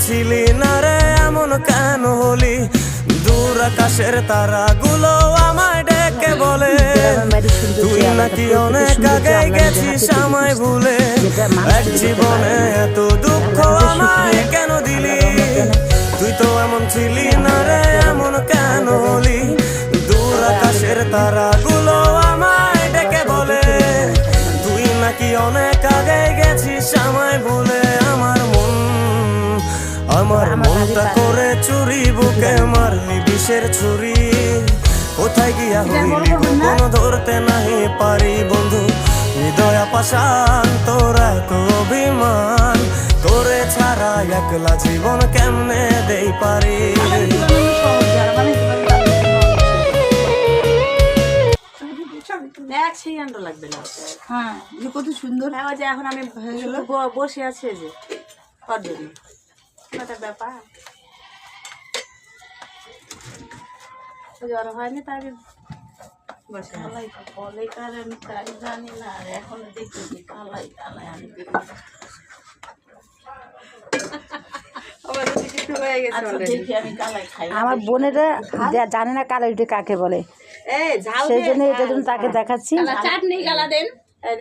ছিলি না রে এমন কেন হলি, দূর আকাশের তারাগুলো আমায় ডেকে বলে তুই নাকি অনেক আগে গেছিস আমায় ভুলে। এক জীবনে এত দুঃখ আমায় কেন দিলি, তুই তো এমন ছিলি না রে এমন কেন হলি, দূর আকাশের তারাগুলো আমায় ডেকে বলে তুই নাকি অনেক আগে গেছিস আমায় ভুলে। আমার মনটা করে চুরি, বুকে মারলি বিষের ছুরি, কোথায় গিয়া হইলি কোন ধরতে নাহি পারি বন্ধু। হৃদয় পাষাণ তোর এত অভিমান, তোরে ছাড়া একলা জীবন কেমনে দেই পারি। লাগবে না, হ্যাঁ কত সুন্দর। যে এখন আমি বসে আছি যে তার জন্য ব্যাপার জ্বর হয়নি তাকে কালাই বলে কারণ আমি তাই জানি না, আর এখন দেখি কালাই কালাই আমি দেখি আমি কালাই খাই। আমার বোনেরা জানে না কালাই রুটি কাকে বলে, সেই জন্য এটা জন্য তাকে দেখাচ্ছি। চাটনি গালা দেন।